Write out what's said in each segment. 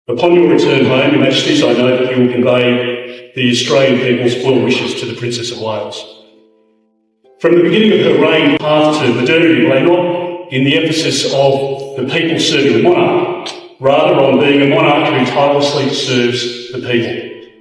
Upon your return home, Your Majesties, I know that you will convey the Australian people's well wishes to the Princess of Wales. From the beginning of her reign, path to modernity lay not in the emphasis of the people serving the monarch, rather on being a monarch who tirelessly serves the people.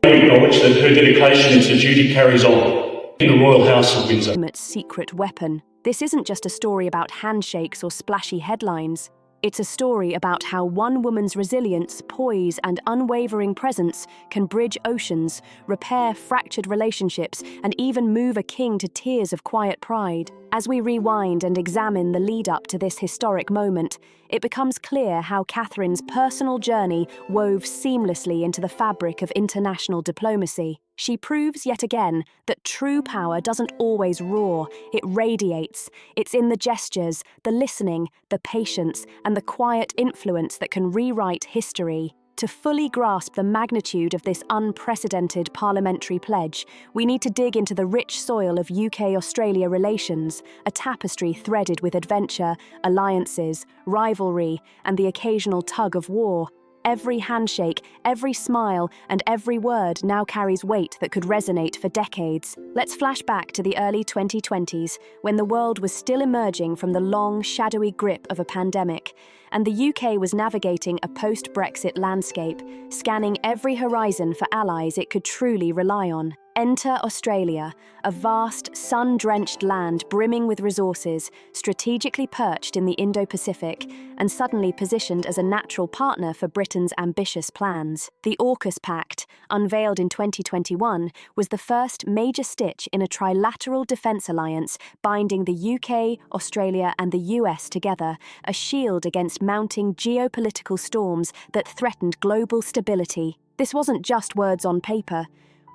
I acknowledge that her dedication to duty carries on in the Royal House of Windsor. Secret weapon. This isn't just a story about handshakes or splashy headlines. It's a story about how one woman's resilience, poise, and unwavering presence can bridge oceans, repair fractured relationships, and even move a king to tears of quiet pride. As we rewind and examine the lead-up to this historic moment, it becomes clear how Catherine's personal journey wove seamlessly into the fabric of international diplomacy. She proves yet again that true power doesn't always roar, it radiates. It's in the gestures, the listening, the patience, and the quiet influence that can rewrite history. To fully grasp the magnitude of this unprecedented parliamentary pledge, we need to dig into the rich soil of UK-Australia relations, a tapestry threaded with adventure, alliances, rivalry, and the occasional tug of war. Every handshake, every smile, and every word now carries weight that could resonate for decades. Let's flash back to the early 2020s, when the world was still emerging from the long, shadowy grip of a pandemic, and the UK was navigating a post-Brexit landscape, scanning every horizon for allies it could truly rely on. Enter Australia, a vast, sun-drenched land brimming with resources, strategically perched in the Indo-Pacific, and suddenly positioned as a natural partner for Britain's ambitious plans. The AUKUS Pact, unveiled in 2021, was the first major stitch in a trilateral defence alliance binding the UK, Australia, and the US together, a shield against mounting geopolitical storms that threatened global stability. This wasn't just words on paper.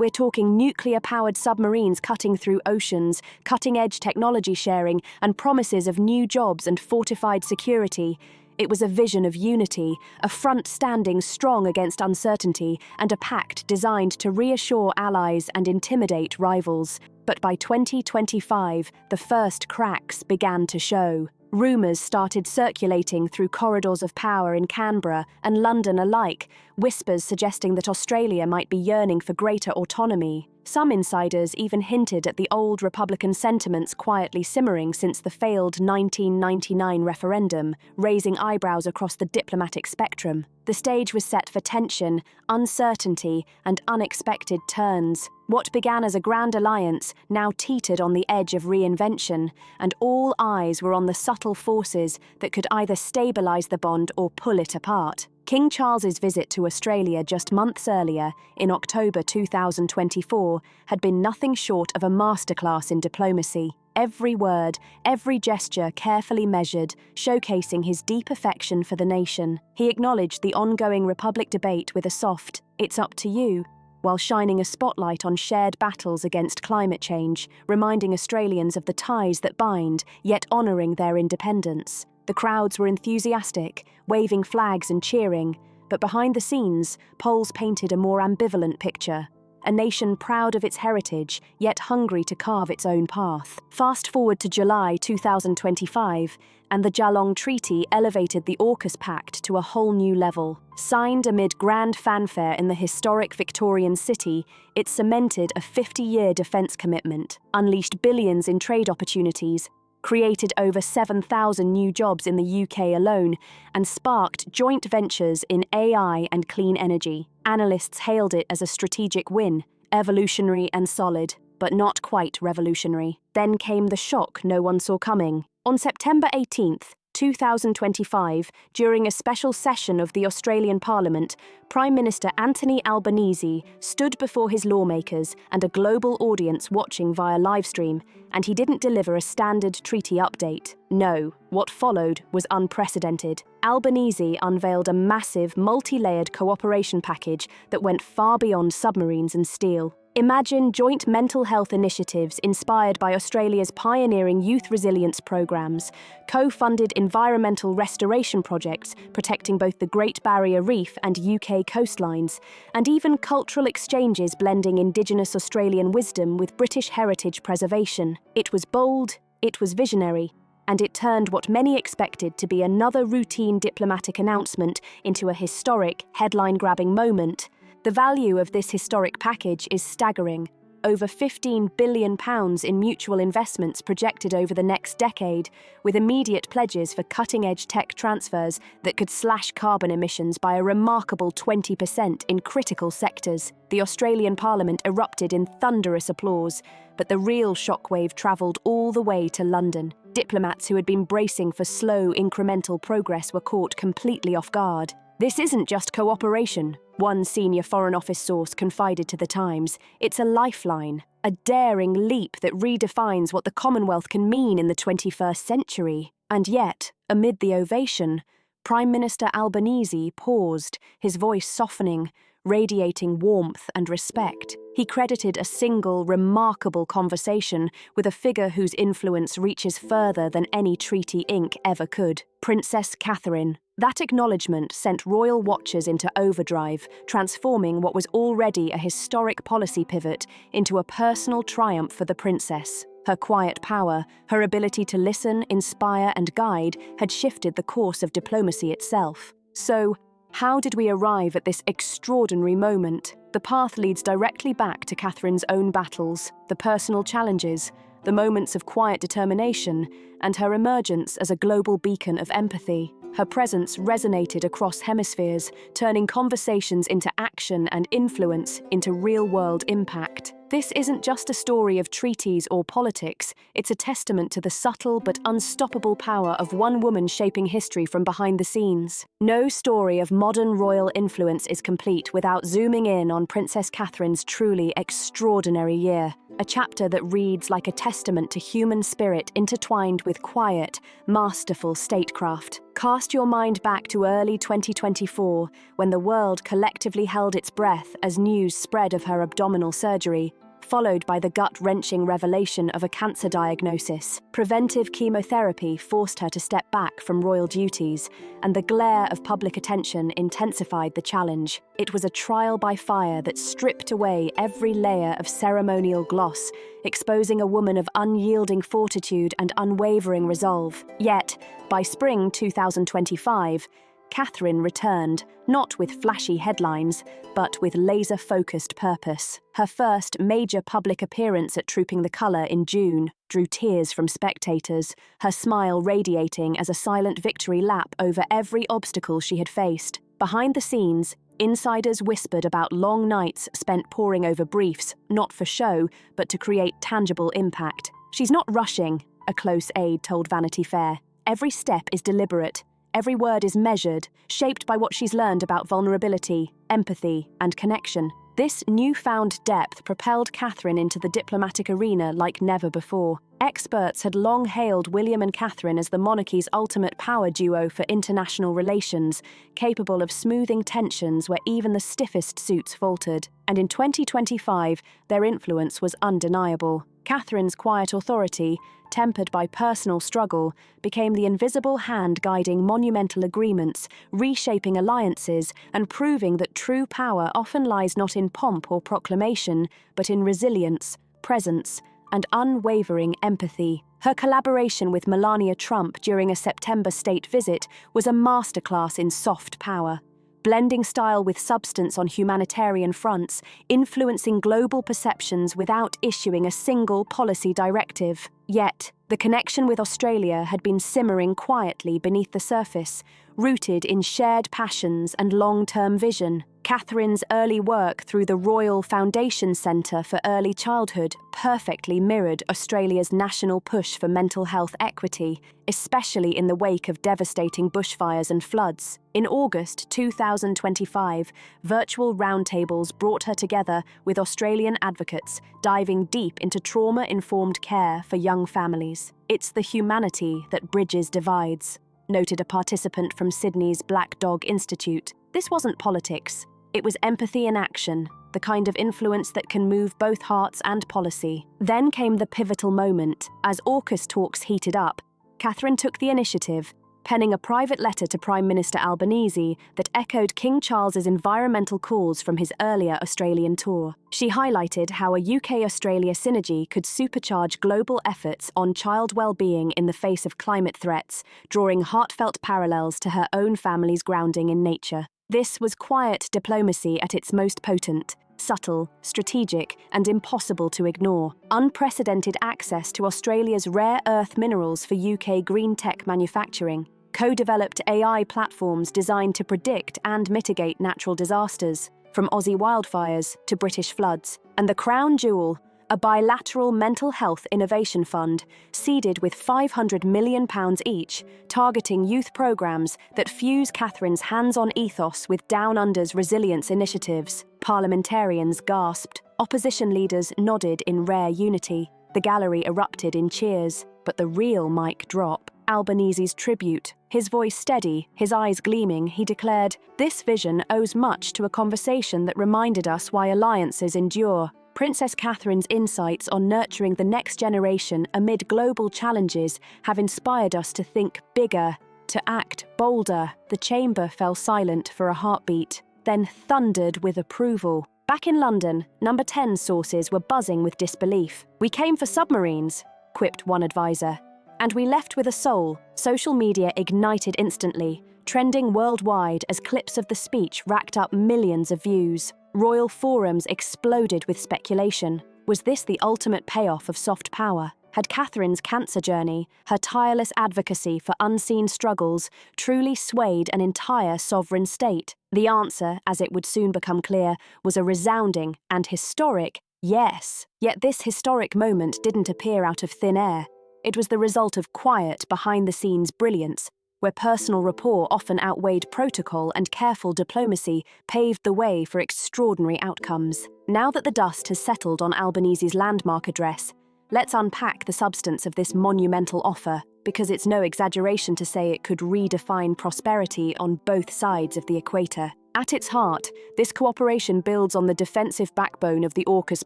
We're talking nuclear-powered submarines cutting through oceans, cutting-edge technology sharing, and promises of new jobs and fortified security. It was a vision of unity, a front standing strong against uncertainty, and a pact designed to reassure allies and intimidate rivals. But by 2025, the first cracks began to show. Rumours started circulating through corridors of power in Canberra and London alike, whispers suggesting that Australia might be yearning for greater autonomy. Some insiders even hinted at the old Republican sentiments quietly simmering since the failed 1999 referendum, raising eyebrows across the diplomatic spectrum. The stage was set for tension, uncertainty, and unexpected turns. What began as a grand alliance now teetered on the edge of reinvention, and all eyes were on the subtle forces that could either stabilise the bond or pull it apart. King Charles's visit to Australia just months earlier, in October 2024, had been nothing short of a masterclass in diplomacy. Every word, every gesture carefully measured, showcasing his deep affection for the nation. He acknowledged the ongoing Republic debate with a soft, "It's up to you," while shining a spotlight on shared battles against climate change, reminding Australians of the ties that bind, yet honouring their independence. The crowds were enthusiastic, waving flags and cheering, but behind the scenes, polls painted a more ambivalent picture. A nation proud of its heritage, yet hungry to carve its own path. Fast forward to July 2025, and the Geelong Treaty elevated the AUKUS Pact to a whole new level. Signed amid grand fanfare in the historic Victorian city, it cemented a 50-year defence commitment, unleashed billions in trade opportunities, created over 7,000 new jobs in the UK alone, and sparked joint ventures in AI and clean energy. Analysts hailed it as a strategic win, evolutionary and solid, but not quite revolutionary. Then came the shock no one saw coming. On September 18th, 2025, during a special session of the Australian Parliament, Prime Minister Anthony Albanese stood before his lawmakers and a global audience watching via livestream, and he didn't deliver a standard treaty update. No, what followed was unprecedented. Albanese unveiled a massive, multi-layered cooperation package that went far beyond submarines and steel. Imagine joint mental health initiatives inspired by Australia's pioneering youth resilience programs, co-funded environmental restoration projects protecting both the Great Barrier Reef and UK coastlines, and even cultural exchanges blending Indigenous Australian wisdom with British heritage preservation. It was bold, it was visionary, and it turned what many expected to be another routine diplomatic announcement into a historic, headline-grabbing moment. The value of this historic package is staggering. Over £15 billion in mutual investments projected over the next decade, with immediate pledges for cutting-edge tech transfers that could slash carbon emissions by a remarkable 20% in critical sectors. The Australian Parliament erupted in thunderous applause, but the real shockwave travelled all the way to London. Diplomats who had been bracing for slow, incremental progress were caught completely off guard. This isn't just cooperation, one senior Foreign Office source confided to The Times. It's a lifeline, a daring leap that redefines what the Commonwealth can mean in the 21st century. And yet, amid the ovation, Prime Minister Albanese paused, his voice softening, radiating warmth and respect. He credited a single, remarkable conversation with a figure whose influence reaches further than any treaty ink ever could: Princess Catherine. That acknowledgement sent royal watchers into overdrive, transforming what was already a historic policy pivot into a personal triumph for the princess. Her quiet power, her ability to listen, inspire, and guide had shifted the course of diplomacy itself. So, how did we arrive at this extraordinary moment? The path leads directly back to Catherine's own battles, the personal challenges, the moments of quiet determination, and her emergence as a global beacon of empathy. Her presence resonated across hemispheres, turning conversations into action and influence into real-world impact. This isn't just a story of treaties or politics, it's a testament to the subtle but unstoppable power of one woman shaping history from behind the scenes. No story of modern royal influence is complete without zooming in on Princess Catherine's truly extraordinary year, a chapter that reads like a testament to human spirit intertwined with quiet, masterful statecraft. Cast your mind back to early 2024, when the world collectively held its breath as news spread of her abdominal surgery, followed by the gut-wrenching revelation of a cancer diagnosis. Preventive chemotherapy forced her to step back from royal duties, and the glare of public attention intensified the challenge. It was a trial by fire that stripped away every layer of ceremonial gloss, exposing a woman of unyielding fortitude and unwavering resolve. Yet, by spring 2025, Catherine returned, not with flashy headlines, but with laser-focused purpose. Her first major public appearance at Trooping the Colour in June drew tears from spectators, her smile radiating as a silent victory lap over every obstacle she had faced. Behind the scenes, insiders whispered about long nights spent poring over briefs, not for show, but to create tangible impact. "She's not rushing," a close aide told Vanity Fair. "Every step is deliberate. Every word is measured, shaped by what she's learned about vulnerability, empathy, and connection." This newfound depth propelled Catherine into the diplomatic arena like never before. Experts had long hailed William and Catherine as the monarchy's ultimate power duo for international relations, capable of smoothing tensions where even the stiffest suits faltered. And in 2025, their influence was undeniable. Catherine's quiet authority, tempered by personal struggle, became the invisible hand guiding monumental agreements, reshaping alliances, and proving that true power often lies not in pomp or proclamation, but in resilience, presence, and unwavering empathy. Her collaboration with Melania Trump during a September state visit was a masterclass in soft power. Blending style with substance on humanitarian fronts, influencing global perceptions without issuing a single policy directive. Yet, the connection with Australia had been simmering quietly beneath the surface, rooted in shared passions and long-term vision. Catherine's early work through the Royal Foundation Centre for Early Childhood perfectly mirrored Australia's national push for mental health equity, especially in the wake of devastating bushfires and floods. In August 2025, virtual roundtables brought her together with Australian advocates, diving deep into trauma-informed care for young families. "It's the humanity that bridges divides," noted a participant from Sydney's Black Dog Institute. This wasn't politics. It was empathy in action, the kind of influence that can move both hearts and policy. Then came the pivotal moment. As AUKUS talks heated up, Catherine took the initiative, penning a private letter to Prime Minister Albanese that echoed King Charles's environmental calls from his earlier Australian tour. She highlighted how a UK-Australia synergy could supercharge global efforts on child well-being in the face of climate threats, drawing heartfelt parallels to her own family's grounding in nature. This was quiet diplomacy at its most potent, subtle, strategic, and impossible to ignore. Unprecedented access to Australia's rare earth minerals for UK green tech manufacturing. Co-developed AI platforms designed to predict and mitigate natural disasters, from Aussie wildfires to British floods. And the crown jewel, a bilateral mental health innovation fund, seeded with £500 million each, targeting youth programmes that fuse Catherine's hands-on ethos with Down Under's resilience initiatives. Parliamentarians gasped. Opposition leaders nodded in rare unity. The gallery erupted in cheers. But the real mic drop. Albanese's tribute. His voice steady, his eyes gleaming, he declared, "This vision owes much to a conversation that reminded us why alliances endure." Princess Catherine's insights on nurturing the next generation amid global challenges have inspired us to think bigger, to act bolder. The chamber fell silent for a heartbeat, then thundered with approval. Back in London, Number 10 sources were buzzing with disbelief. "We came for submarines," quipped one advisor. "And we left with a soul." Social media ignited instantly, trending worldwide as clips of the speech racked up millions of views. Royal forums exploded with speculation. Was this the ultimate payoff of soft power? Had Catherine's cancer journey, her tireless advocacy for unseen struggles, truly swayed an entire sovereign state? The answer, as it would soon become clear, was a resounding and historic yes. Yet this historic moment didn't appear out of thin air. It was the result of quiet, behind-the-scenes brilliance, where personal rapport often outweighed protocol and careful diplomacy paved the way for extraordinary outcomes. Now that the dust has settled on Albanese's landmark address, let's unpack the substance of this monumental offer, because it's no exaggeration to say it could redefine prosperity on both sides of the equator. At its heart, this cooperation builds on the defensive backbone of the AUKUS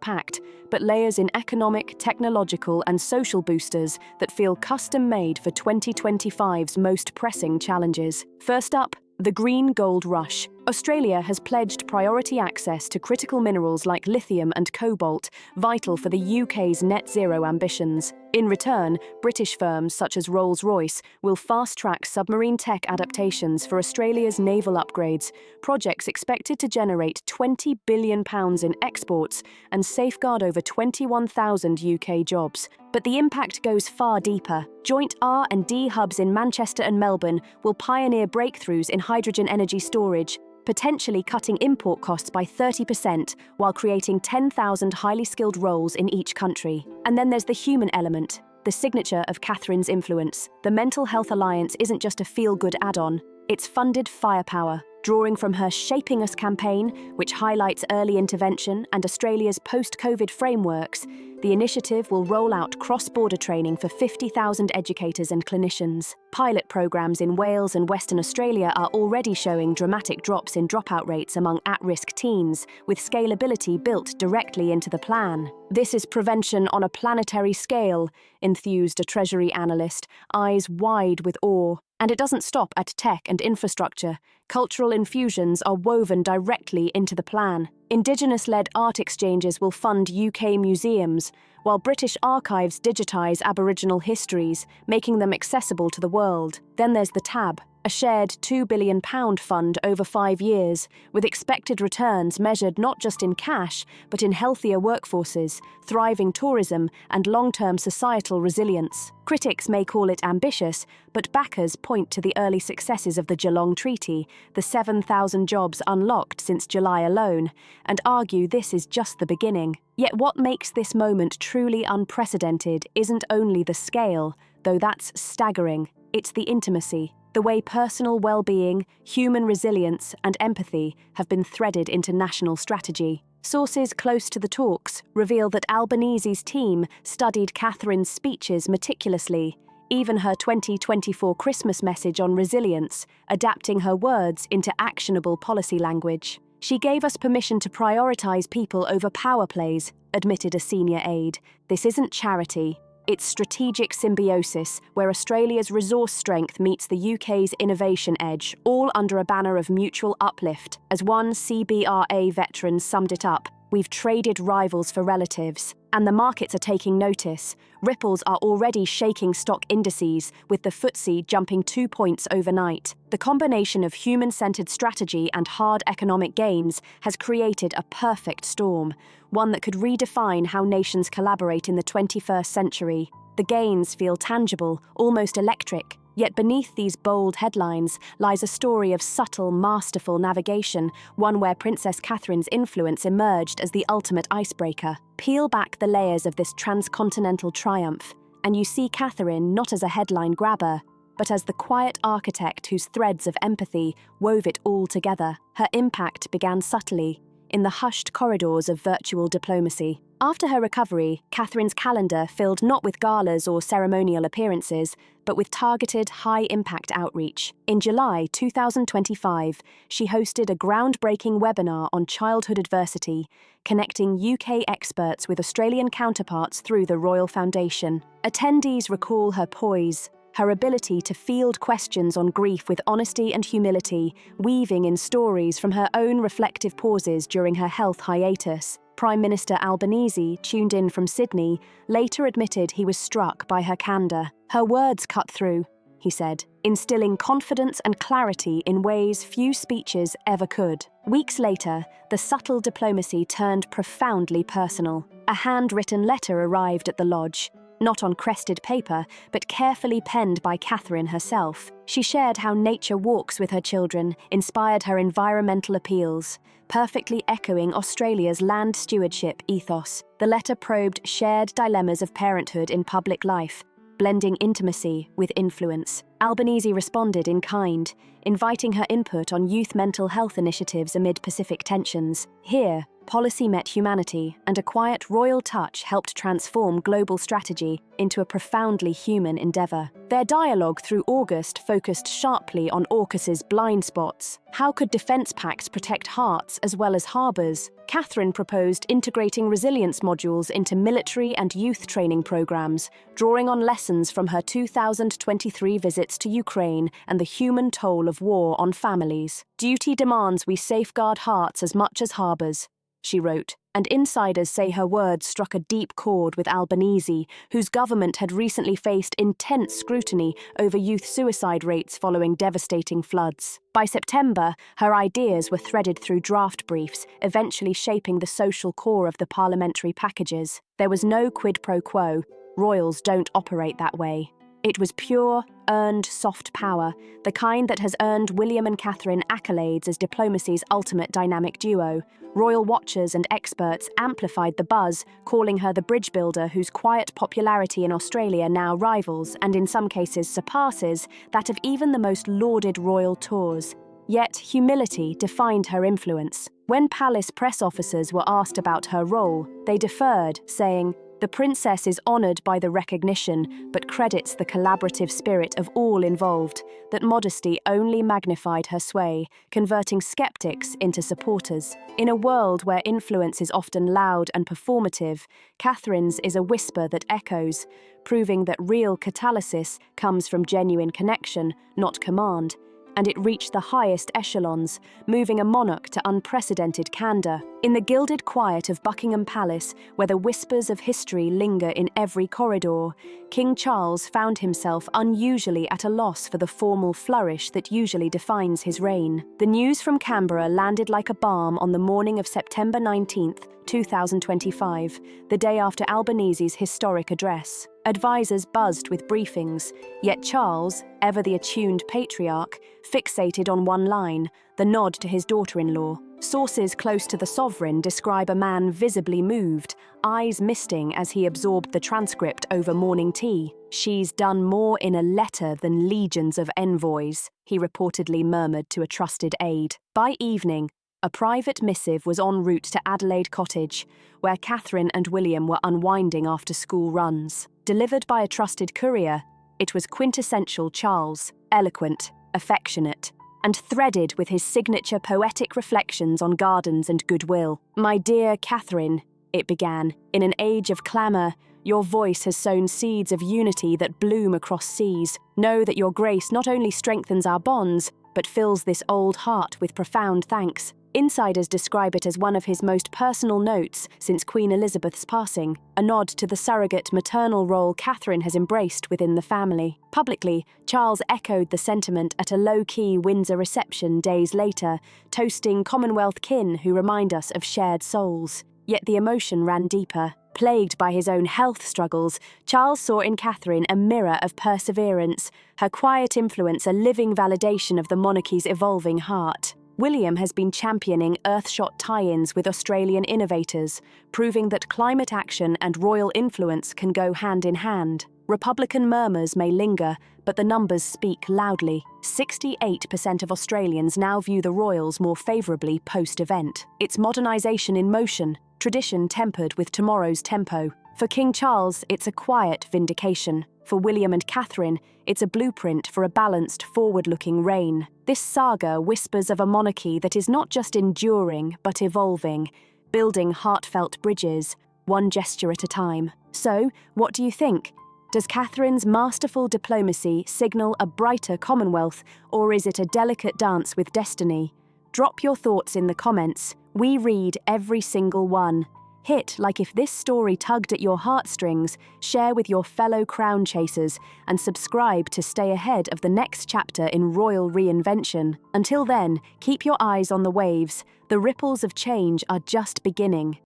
Pact, but layers in economic, technological, and social boosters that feel custom-made for 2025's most pressing challenges. First up, the green gold rush. Australia has pledged priority access to critical minerals like lithium and cobalt, vital for the UK's net zero ambitions. In return, British firms such as Rolls-Royce will fast-track submarine tech adaptations for Australia's naval upgrades, projects expected to generate £20 billion in exports and safeguard over 21,000 UK jobs. But the impact goes far deeper. Joint R&D hubs in Manchester and Melbourne will pioneer breakthroughs in hydrogen energy storage, potentially cutting import costs by 30% while creating 10,000 highly skilled roles in each country. And then there's the human element, the signature of Catherine's influence. The Mental Health Alliance isn't just a feel-good add-on, it's funded firepower. Drawing from her Shaping Us campaign, which highlights early intervention and Australia's post-COVID frameworks, the initiative will roll out cross-border training for 50,000 educators and clinicians. Pilot programs in Wales and Western Australia are already showing dramatic drops in dropout rates among at-risk teens, with scalability built directly into the plan. "This is prevention on a planetary scale," enthused a Treasury analyst, eyes wide with awe. And it doesn't stop at tech and infrastructure. Cultural infusions are woven directly into the plan. Indigenous-led art exchanges will fund UK museums, while British archives digitise Aboriginal histories, making them accessible to the world. Then there's the TAB, a shared £2 billion fund over 5 years, with expected returns measured not just in cash, but in healthier workforces, thriving tourism, and long-term societal resilience. Critics may call it ambitious, but backers point to the early successes of the Geelong Treaty, the 7,000 jobs unlocked since July alone, and argue this is just the beginning. Yet what makes this moment truly unprecedented isn't only the scale, though that's staggering, it's the intimacy. The way personal well-being, human resilience, and empathy have been threaded into national strategy. Sources close to the talks reveal that Albanese's team studied Catherine's speeches meticulously, even her 2024 Christmas message on resilience, adapting her words into actionable policy language. "She gave us permission to prioritise people over power plays," admitted a senior aide. "This isn't charity. It's strategic symbiosis, where Australia's resource strength meets the UK's innovation edge, all under a banner of mutual uplift. As one CBRA veteran summed it up, "We've traded rivals for relatives." And the markets are taking notice. Ripples are already shaking stock indices, with the FTSE jumping 2 points overnight. The combination of human-centered strategy and hard economic gains has created a perfect storm, one that could redefine how nations collaborate in the 21st century. The gains feel tangible, almost electric. Yet beneath these bold headlines lies a story of subtle, masterful navigation, one where Princess Catherine's influence emerged as the ultimate icebreaker. Peel back the layers of this transcontinental triumph, and you see Catherine not as a headline grabber, but as the quiet architect whose threads of empathy wove it all together. Her impact began subtly, in the hushed corridors of virtual diplomacy. After her recovery, Catherine's calendar filled not with galas or ceremonial appearances, but with targeted, high-impact outreach. In July 2025, she hosted a groundbreaking webinar on childhood adversity, connecting UK experts with Australian counterparts through the Royal Foundation. Attendees recall her poise, her ability to field questions on grief with honesty and humility, weaving in stories from her own reflective pauses during her health hiatus. Prime Minister Albanese, tuned in from Sydney, later admitted he was struck by her candour. "Her words cut through," he said, instilling confidence and clarity in ways few speeches ever could. Weeks later, the subtle diplomacy turned profoundly personal. A handwritten letter arrived at the lodge, not on crested paper, but carefully penned by Catherine herself. She shared how nature walks with her children, inspired her environmental appeals, perfectly echoing Australia's land stewardship ethos. The letter probed shared dilemmas of parenthood in public life, blending intimacy with influence. Albanese responded in kind, inviting her input on youth mental health initiatives amid Pacific tensions. Here, policy met humanity, and a quiet royal touch helped transform global strategy into a profoundly human endeavour. Their dialogue through August focused sharply on AUKUS's blind spots. How could defence pacts protect hearts as well as harbours? Catherine proposed integrating resilience modules into military and youth training programmes, drawing on lessons from her 2023 visits to Ukraine and the human toll of war on families. "Duty demands we safeguard hearts as much as harbours," she wrote, and insiders say her words struck a deep chord with Albanese, whose government had recently faced intense scrutiny over youth suicide rates following devastating floods. By September, her ideas were threaded through draft briefs, eventually shaping the social core of the parliamentary packages. There was no quid pro quo. Royals don't operate that way. It was pure, earned soft power, the kind that has earned William and Catherine accolades as diplomacy's ultimate dynamic duo. Royal watchers and experts amplified the buzz, calling her the bridge builder whose quiet popularity in Australia now rivals, and in some cases surpasses, that of even the most lauded royal tours. Yet humility defined her influence. When palace press officers were asked about her role, they deferred, saying, "The princess is honoured by the recognition, but credits the collaborative spirit of all involved." That modesty only magnified her sway, converting skeptics into supporters. In a world where influence is often loud and performative, Catherine's is a whisper that echoes, proving that real catalysis comes from genuine connection, not command. And it reached the highest echelons, moving a monarch to unprecedented candour. In the gilded quiet of Buckingham Palace, where the whispers of history linger in every corridor, King Charles found himself unusually at a loss for the formal flourish that usually defines his reign. The news from Canberra landed like a balm on the morning of September 19th, 2025, the day after Albanese's historic address. Advisors buzzed with briefings, yet Charles, ever the attuned patriarch, fixated on one line, the nod to his daughter-in-law. Sources close to the sovereign describe a man visibly moved, eyes misting as he absorbed the transcript over morning tea. "She's done more in a letter than legions of envoys," he reportedly murmured to a trusted aide. By evening, a private missive was en route to Adelaide Cottage, where Catherine and William were unwinding after school runs. Delivered by a trusted courier, it was quintessential Charles, eloquent, affectionate, and threaded with his signature poetic reflections on gardens and goodwill. "My dear Catherine," it began, "in an age of clamour, Your voice has sown seeds of unity that bloom across seas. Know that your grace not only strengthens our bonds, but fills this old heart with profound thanks. Insiders describe it as one of his most personal notes since Queen Elizabeth's passing, a nod to the surrogate maternal role Catherine has embraced within the family. Publicly, Charles echoed the sentiment at a low-key Windsor reception days later, toasting Commonwealth kin who remind us of shared souls. Yet the emotion ran deeper. Plagued by his own health struggles, Charles saw in Catherine a mirror of perseverance, her quiet influence a living validation of the monarchy's evolving heart. William has been championing Earthshot tie-ins with Australian innovators, proving that climate action and royal influence can go hand in hand. Republican murmurs may linger, but the numbers speak loudly. 68% of Australians now view the royals more favourably post-event. It's modernisation in motion, tradition tempered with tomorrow's tempo. For King Charles, it's a quiet vindication. For William and Catherine, it's a blueprint for a balanced, forward-looking reign. This saga whispers of a monarchy that is not just enduring, but evolving, building heartfelt bridges, one gesture at a time. So, what do you think? Does Catherine's masterful diplomacy signal a brighter Commonwealth, or is it a delicate dance with destiny? Drop your thoughts in the comments. We read every single one. Hit like if this story tugged at your heartstrings, share with your fellow crown chasers, and subscribe to stay ahead of the next chapter in royal reinvention. Until then, keep your eyes on the waves. The ripples of change are just beginning.